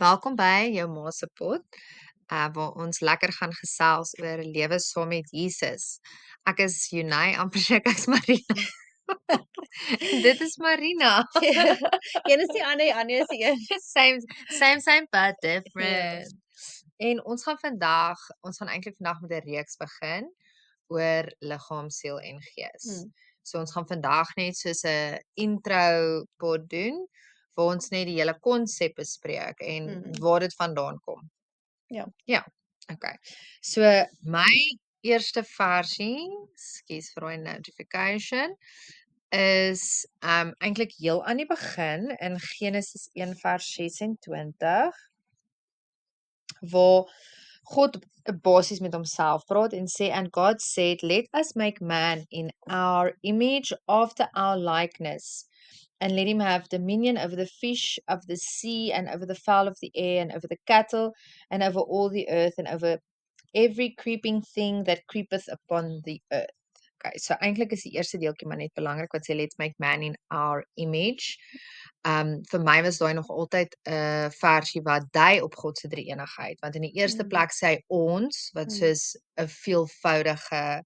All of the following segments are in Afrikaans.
Welkom by jou ma se pot, waar ons lekker gaan gesels oor lewe saam met Jesus. Ek is Junay, amper sê ek's Marina. En dit is Marina. Een is die ander is die een. Same, but Ja. different. En ons gaan eintlik vandag met 'n reeks begin oor liggaam, siel en gees. So ons gaan vandag net soos 'n intro pod doen waar ons net die hele konsep bespreek en waar dit vandaan kom. Ja. Ja, okay. So my eerste versie, skus vir daai notification, is eintlik heel aan die begin in Genesis 1 vers 26 waar God basies met homself praat en sê and God said let us make man in our image after our likeness and let him have dominion over the fish of the sea and over the fowl of the air and over the cattle and over all the earth and over every creeping thing that creepeth upon the earth. Okay, so eintlik is die eerste deeltjie maar net belangrik wat sê let's make man in our image. Vir my was daai nog altyd 'n versie wat dui op God se drie-eenigheid, want in die eerste plek sê hy ons wat soos 'n veelvoudige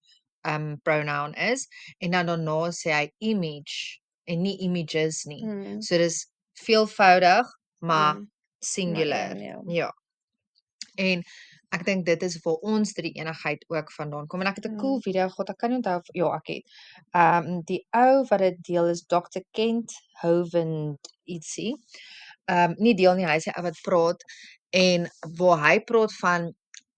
pronoun is en dan daarna sê hy image en nie images nie. So dis veelvoudig maar singular. Ja. En ek dink dit is waar ons drie-eenigheid ook vandaan kom. En ek het 'n cool video gehad. Ek kan nie onthou of ja, ek het. Die ou wat dit deel is Dr. Kent Hovind ietsie. Nie deel nie, hy sê ou wat praat en waar hy praat van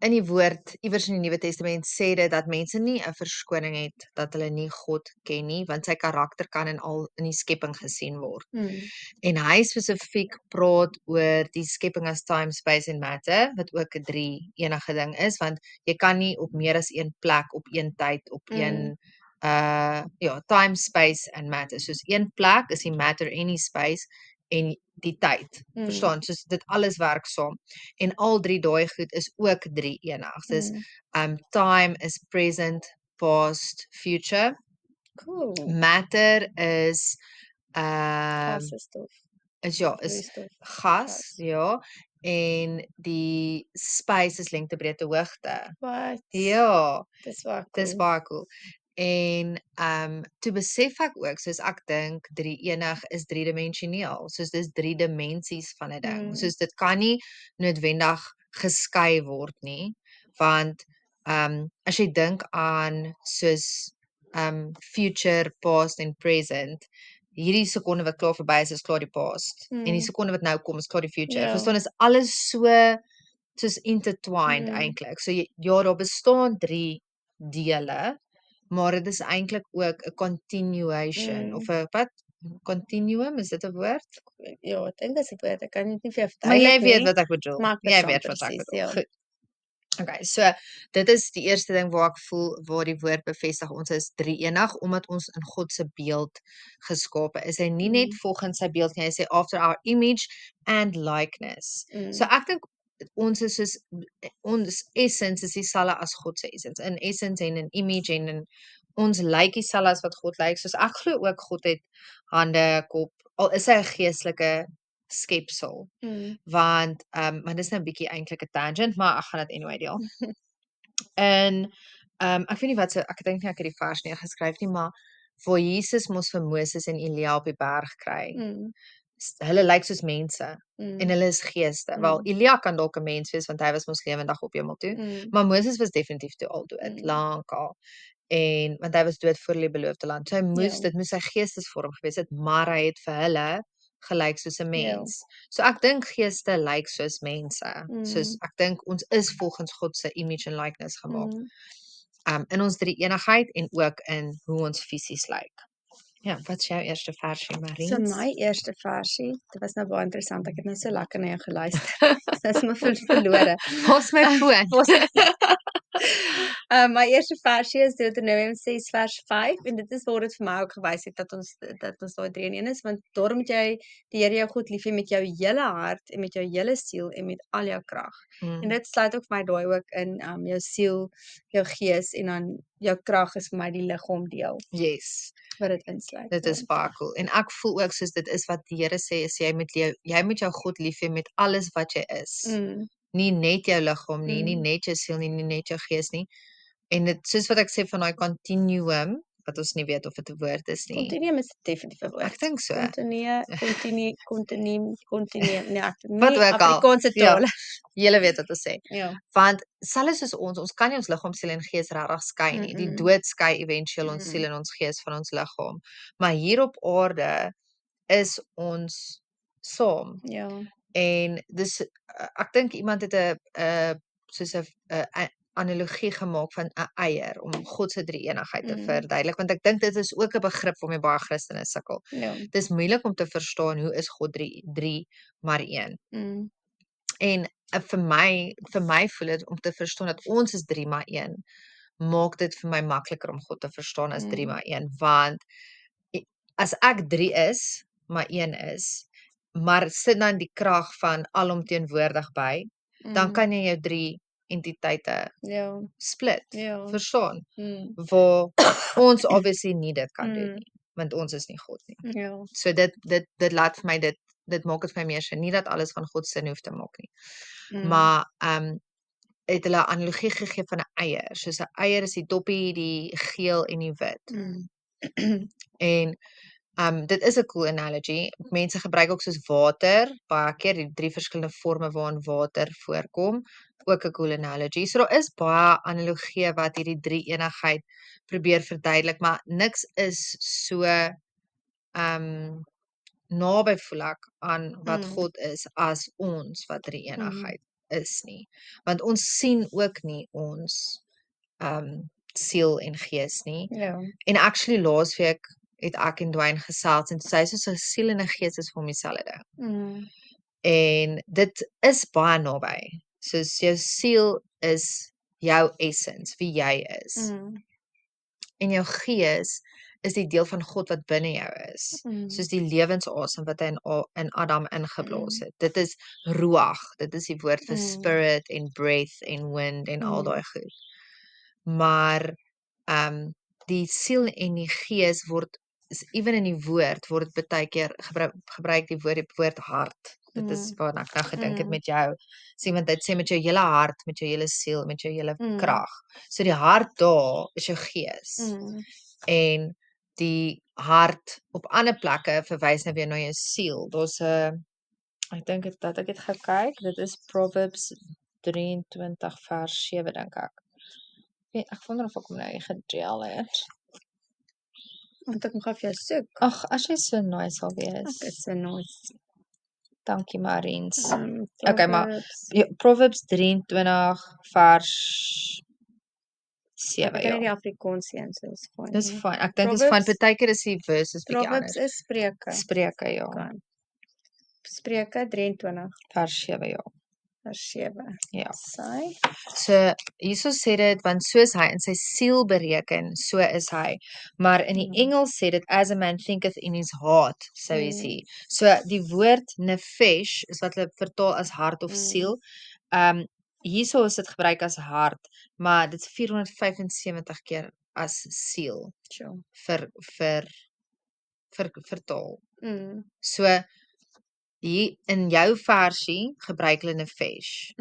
in die woord iewers in die Nuwe Testament sê dit dat mense nie 'n verskoning het dat hulle nie God ken nie, want sy karakter kan in die skepping gesien word. En hy spesifiek praat oor die skepping as time, space en matter wat ook 'n drie-enige ding is want jy kan nie op meer as een plek op een tyd op een time, space en matter. Soos een plek is die matter en die space en die tyd. Verstaan? Soos dit alles werk saam. En al drie daai goed is ook drie-enig. Dis time is present, past, future. Cool. Matter is Gasstof. is gas, ja, en die space is lengte, breedte, hoogte. Wat? Ja, Dis baie dis cool. baie cool. En toe besef ek ook soos ek dink drie-enig is driedimensioneel. Soos dis drie dimensies van 'n ding. Soos dit kan nie noodwendig geskei word nie, want as jy dink aan soos future, past en present, hierdie sekonde wat klaar verby is klaar die past. En die sekonde wat nou kom is klaar die future. Ja. Verstaan, is alles soos intertwined eintlik. So ja, daar bestaan drie dele, maar dit is eintlik ook 'n continuation of 'n wat? Continuum, is dit 'n woord? Ja, ek dink dis 'n woord. Ek kan dit nie vir jou Maar jy verduidelik nie. weet wat ek bedoel. Maar ek Jy verstaan weet wat ek presies, bedoel. ja. Goed. Okay, so dit is die eerste ding waar ek voel waar die woord bevestig ons is drie-enig omdat ons in God se beeld geskape is. Hy nie net volgens sy beeld nie, hy sê after our image and likeness. So ek dink ons is soos ons essence is dieselfde as God se essence. In essence en in image en in ons lyk dieselfde as wat God lyk. Soos ek glo ook God het hande, kop, al is hy 'n geestelike skepsel. Want maar dis nou 'n bietjie eintlik 'n tangent, maar ek gaan dit anyway deel. En ek weet nie wat ek dink nie ek het die vers neergeskryf nie, maar vir Jesus mos vir Moses en Elia op die berg kry. Hulle lyk soos mense en hulle is geeste. Wel Elia kan dalk 'n mens wees want hy was mos lewendig op hemel toe, maar Moses was definitief toe al dood, lankal. En want hy was dood voor die beloofde land. So dit moes sy geestesvorm gewees het, maar hy het vir hulle gelyk soos 'n mens. So ek dink geeste lyk soos mense. Soos ek dink ons is volgens God se image and likeness gemaak. In ons drie-eenigheid en ook in hoe ons fisies lyk. Ja, wat is jou eerste versie, Marie? So my eerste versie, dit was nou baie interessant. Ek het nou so lekker na jou geluister. Dis my verlore. Waar's my foon? My eerste versie is Deuteronomium 6 vers 5 en dit is waar dit vir my ook gewys het dat ons daai 3 in 1 is, want daarom moet jy die Here jou God lief hê met jou hele hart en met jou hele siel en met al jou krag. En dit sluit ook vir my daai ook in jou siel, jou gees en dan jou krag is vir my die liggaam deel Yes. wat dit insluit. Dit is baie cool. En ek voel ook soos dit is wat die Here sê, is jy moet jou God lief hê met alles wat jy is. Nie net jou liggaam nie, nie net jou siel nie, nie net jou gees nie. En dit soos wat ek sê van daai continuum, wat ons nie weet of dit 'n woord is nie. Continuum is definitief 'n woord. Ek dink so. Continuum. Nee, ek Wat nie ook al. Afrikaanse Ja. taal. Julle weet wat ons sê. Ja. Want selfs soos ons kan nie ons liggaam, siel en gees regtig skei nie. Die dood skei éventueel ons siel en ons gees van ons liggaam. Maar hier op aarde is ons saam. Ja. En dis ek dink iemand het 'n soos 'n analogie gemaak van 'n eier om God se drie-eenigheid te verduidelik, want ek dink dit is ook 'n begrip waarmee baie Christene sukkel. Ja. Dis moeilik om te verstaan hoe is God drie maar een. En vir my voel dit om te verstaan dat ons is 3 maar 1, maak dit vir my makliker om God te verstaan as 3 maar 1, want as ek 3 is, maar 1 is, maar sit dan die krag van alomteenwoordig by, dan kan jy jou 3 entiteite split, verstaan? Waar ons obviously nie dit kan doen nie, want ons is nie God nie. Ja. So dit laat vir my dit maak dit vir my meer sin, nie dat alles van God sin hoef te maak nie. Maar het hulle 'n analogie gegee van 'n eier. Soos 'n eier is die toppie, die geel en die wit. En dit is 'n cool analogy. Mense gebruik ook soos water, baie keer die 3 verskillende forme waarin water voorkom, ook 'n cool analogy. So daar is baie analogieë wat hierdie drie-eenigheid probeer verduidelik, maar niks is so naby voel ek aan wat God is as ons wat drie-eenigheid is nie. Want ons sien ook nie ons siel en gees nie. Ja. En actually laasweek het ek en Dwayne gesels en sy sê so 'n siel en 'n gees is vir hom dieselfde ding. En dit is baie naby. Soos jou siel is jou essence, wie jy is. En jou gees is die deel van God wat binne jou is. Soos die lewensasem wat hy in Adam ingeblaas het. Dit is ruach, dit is die woord vir spirit en breath en wind en al daai goed. Maar die siel en die gees ewen in die woord word baie keer gebruik die woord hart. Dit is waarna ek nou gedink het met jou. So iemand het sê met jou hele hart, met jou hele siel, met jou hele krag. So die hart daar is jou gees. En die hart op ander plekke verwys nou weer na jou siel. Daar's 'n ek dink dat ek het gekyk, dit is Proverbs 23 vers 7 dink ek. Ek wonder of ek hom nou gedeel het. Want ek gaan vir jou soek. Ag, as jy so nice sal wees. Ek is so nice. Dankie Mariens. Okay, maar Proverbs 23 vers 7 ek ja. ken nie die Afrikaanse een, so is fyn. Dis fyn. Ek dink is fyn. Partykeer is die verses bietjie Proverbs anders. is Spreuke. Spreuke ja. Okay. Spreuke 23 vers 7 ja. vers 7. Ja. Sy. So hierso sê dit want soos hy in sy siel bereken, so is hy. Maar in die Engels sê dit as a man thinketh in his heart, so is he. So die woord nefesh is wat hulle vertaal as hart of siel. Hierso is dit gebruik as hart, maar dit is 475 keer as siel. Sure. Vertaal. So hier in jou versie gebruik hulle nefesh.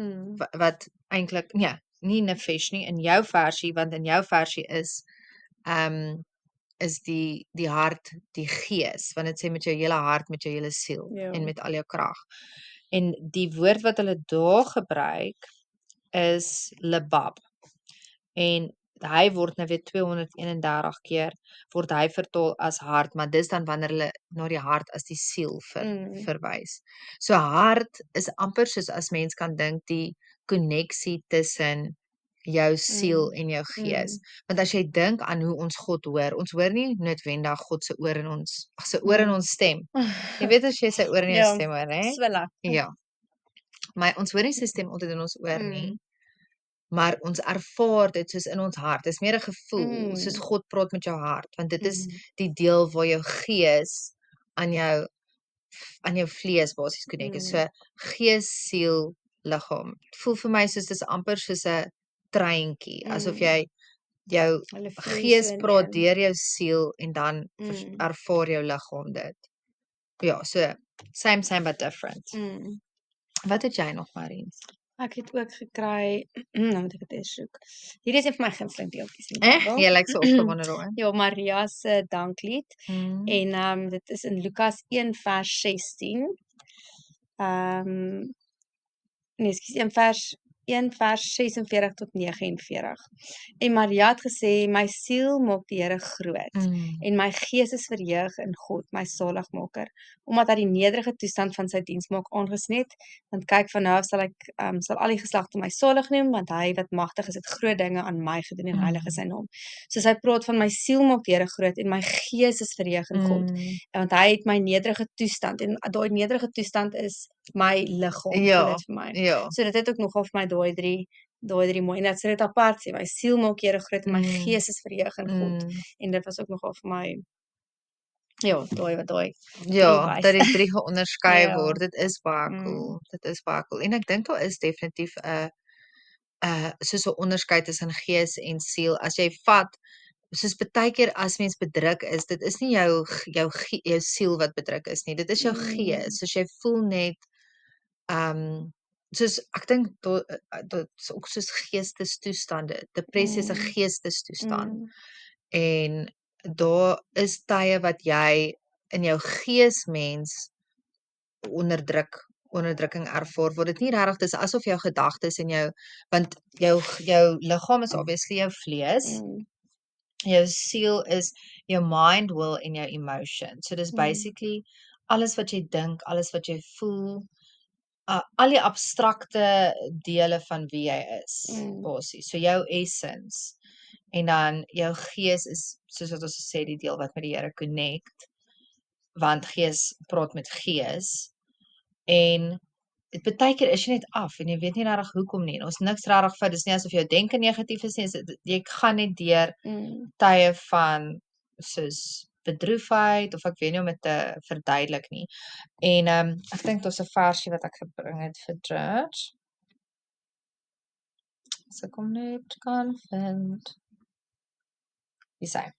Wat eintlik nie nefesh nie in jou versie, want in jou versie is die hart die gees, want dit sê met jou hele hart, met jou hele siel en met al jou krag. En die woord wat hulle daar gebruik is lebab. En hy word nou weer 231 keer word hy vertaal as hart, maar dis dan wanneer hulle na die hart as die siel verwys. So hart is amper soos as mens kan dink die koneksie tussen jou siel en jou gees. Want as jy dink aan hoe ons God hoor nie noodwendig God se oor in ons, sy oor in ons stem. Jy weet as jy sy oor in jou stem hoor, hè? Swilla. Ja. Maar ons hoor nie sy stem altyd in ons oor nie. maar ons ervaar dit soos in ons hart. Dis meer 'n gevoel, soos God praat met jou hart, want dit is die deel waar jou gees aan jou vlees basies connect is. So gees, siel, liggaam. Dit voel vir my soos dis amper soos 'n treintjie, asof jy jou Hulle vloei gees so in praat een. deur jou siel en dan ervaar jou liggaam dit. Ja, so same but different. Wat het jy nog, Mariens? Ek het ook gekry, nou moet ek dit eers soek. Hierdie is een van my gunsteling deeltjies in die Bybel. Jy lyk so opgewonde daaroor. Ja, Maria se danklied. Mm. En dit is in Lukas 1 vers 16. Nee, ekskuus, 1 vers 46 tot 49. En Maria het gesê, my siel maak die Here groot, en my gees is verheug in God, my saligmaker, omdat hy die nederige toestand van sy diensmaak aangesien het, want kyk, van nou af sal al die geslagte my salig noem, want hy wat magtig is, het groot dinge aan my gedoen en heilig is sy naam. Soos hy praat van my siel maak die Here groot, en my gees is verheug in God, want hy het my nederige toestand, en daai nederige toestand is my liggaam, voel dit vir my. Ja. So dit het ook nogal vir my daai drie mooi, en dat sy dit apart sê, my siel maak Here groot, en my gees is verheug in God, en dit was ook nogal vir my, ja, daai Ja, wys. dat die drie geonderskei Ja. word, dit is baie cool. Dit is baie cool. En ek dink daar is definitief 'n soos 'n onderskeid tussen gees en siel. As jy vat, soos baie keer as mens bedruk is, dit is nie jou siel wat bedruk is nie. Dit is jou gees. Soos jy voel net soos ek dink dit is ook soos geestestoestande. Depressie is 'n geestestoestand. En daar is tye wat jy in jou geesmens onderdrukking ervaar, word dit nie regtig, dis asof jou gedagtes en want jou liggaam is obviously jou vlees. Jou siel is jou mind, will en jou emotion. So dis basically alles wat jy dink, alles wat jy voel, al die abstrakte dele van wie jy is, basies. So jou essence. En dan jou gees is, soos wat ons sê, die deel wat met die Here connect, want gees praat met gees. En baie keer is jy net af en jy weet nie regtig hoekom nie. Ons niks regtig vir, dis nie asof jou denke negatief is nie. Jy gaan net deur tye van soos bedroefheid, of ek weet nie om dit te verduidelik nie. En ek dink daar's 'n versie wat ek gebring het vir church. As ek hom net kan vind. Wie sê?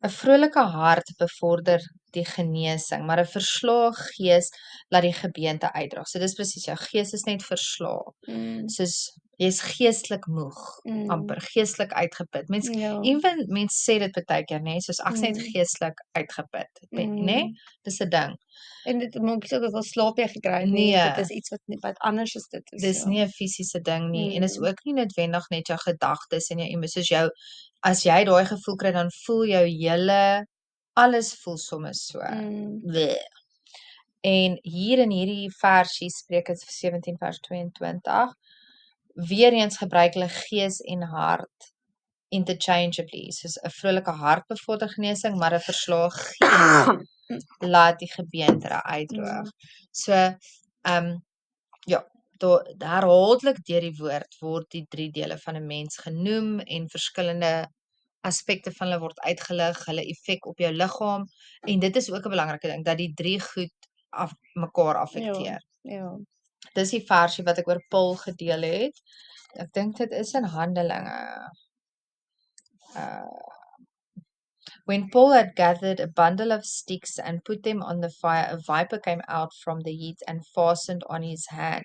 'n vrolike hart bevorder die genesing, maar 'n verslae gees laat die gebeente uitdraag. So dis presies, jou gees is net verslae. Soos jy's geestelik moeg, amper geestelik uitgeput. Mense sê dit baie keer, nê, soos ek's net geestelik uitgeput, nê? Dis 'n ding. En dit maak so dat ons slaap jy gekry het nie. Dit is iets wat anders is dit. Dis nie 'n fisiese ding nie, en is ook nie noodwendig net jou gedagtes en jou emosies. As jy daai gevoel kry, dan voel jou alles voel sommer so. Bleh. En hier in hierdie versie, Spreuke 17 vers 22, weer eens gebruik hulle gees en hart interchangeably. Soos 'n vrolike hart bevorder genesing, maar 'n verslae gees laat die gebeente uitdroog. So, ja, herhaaldelik deur die woord word die drie dele van 'n mens genoem en verskillende aspekte van hulle word uitgelig, hulle effek op jou liggaam, en dit is ook 'n belangrike ding, dat die drie goed mekaar affekteer. Ja. Dis die versie wat ek oor Paul gedeel het. Ek dink dit is in Handelinge. When Paul had gathered a bundle of sticks and put them on the fire, a viper came out from the heat and fastened on his hand.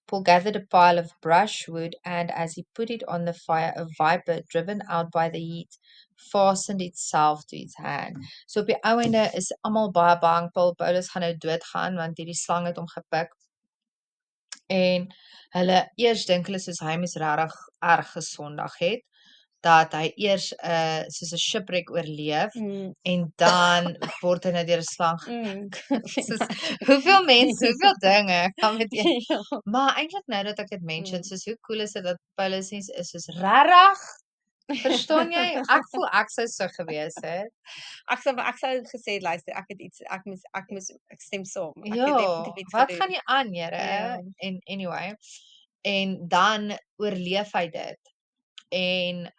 Paul gathered a pile of brushwood, and as he put it on the fire, a viper, driven out by the heat, fastened itself to his hand. So op die ou ende is almal baie bang, Paulus gaan nou doodgaan, want hierdie slang het hom gepik. En hulle eers dink hulle soos hy mis regtig erg gesondig het, dat hy eers soos 'n shipwreck oorleef, en dan word hy nou deur 'n slang soos, hoeveel dinge kan met een. Maar eintlik nou dat ek dit mention, soos hoe cool is dit dat Paulus nie is soos regtig, verstaan jy? Ek voel ek sou so gewees het. Ek sou gesê, luister, ek stem saam. Ja, wat gaan nie aan, Here? En anyway, En dan oorleef hy dit. En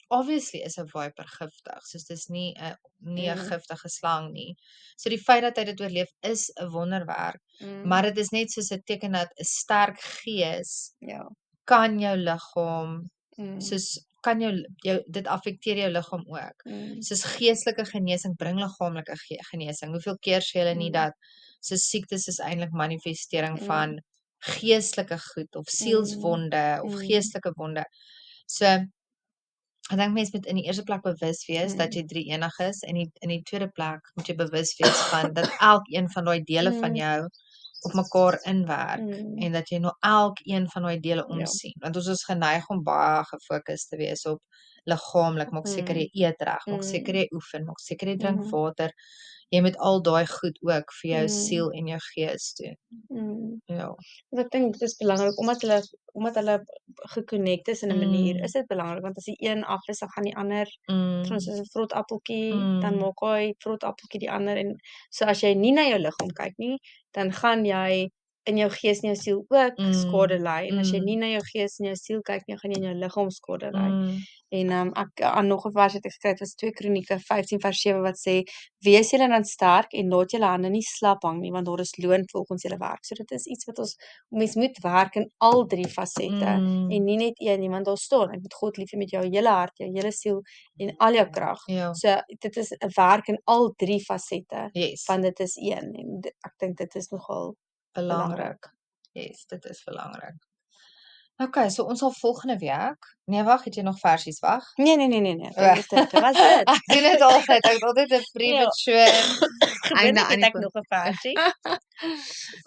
obviously is 'n viper giftig, soos dis nie 'n giftige slang nie. So die feit dat hy dit oorleef is 'n wonderwerk, maar dit is net soos 'n teken dat 'n sterk gees Ja. kan jou liggaam soos kan jou dit affekteer jou liggaam ook. Soos geestelike genesing bring liggaamlike genesing. Hoeveel keer sê hulle nie dat soos siektes is eintlik manifestering van geestelike goed of sielswonde of geestelike wonde. So ek dink mense moet in die eerste plek bewus wees dat jy drie-enig is en in die tweede plek moet jy bewus wees van dat elkeen van daai dele van jou op mekaar inwerk en dat jy nou elkeen van daai dele omsien. Want ons is geneig om baie gefokus te wees op liggaamlik, maak seker jy eet reg, maak seker jy oefen, maak seker jy drink water. Jy moet al daai goed ook vir jou siel en jou gees doen. Ja. Want ek dink dit is belangrik omdat hulle gekonnekt is in 'n manier, is dit belangrik want as die een af is, dan gaan die ander soos 'n vrot appeltjie, dan maak daai vrot appeltjie die ander en so as jy nie na jou liggaam kyk nie, dan gaan jy in jou gees en jou siel ook skade ly en as jy nie na jou gees en jou siel kyk nie, gaan jy in jou liggaam skade ly. En ek aan nog 'n vers het ek gekry, dit was 2 Kronieke 15:7 wat sê: "Wees julle dan sterk en laat julle hande nie slap hang nie, want daar is loon volgens julle werk." So dit is iets wat mens moet werk in al 3 fasette en nie net een nie, want daar staan, ek moet God lief hê met jou hele hart, jou hele siel en al jou krag. Ja. So dit is 'n werk in al 3 fasette, Yes. want dit is een en ek dink dit is nogal belangrik. Yes, dit is belangrik. Okay, so ons sal volgende week. Nee, wag, het jy nog versies? Wag. Nee. Dit was dit. Ek doen dit altyd. Ek het altyd 'n premature einde aan het die ek nog 'n versie.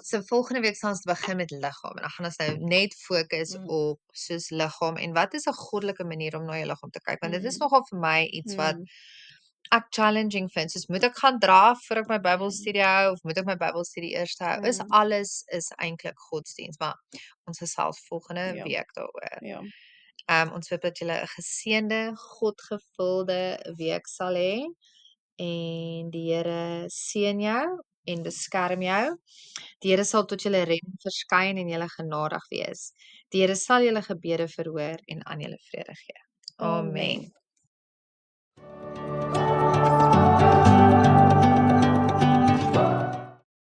So volgende week sal ons begin met liggaam en dan gaan ons nou net fokus op soos liggaam en wat is 'n goddelike manier om na jou liggaam te kyk, want dit is nogal vir my iets wat ek challenging vind. Soos moet ek gaan draf voor ek my Bybelstudie hou of moet ek my Bybelstudie eers hou? Is alles is eintlik godsdiens, maar ons gesels volgende week daaroor. Ja. Ons hoop dat julle 'n geseënde, godgevulde week sal hê en die Here seën jou en beskerm jou. Die Here sal tot julle redding verskyn en julle genadig wees. Die Here sal julle gebede verhoor en aan julle vrede gee. Amen.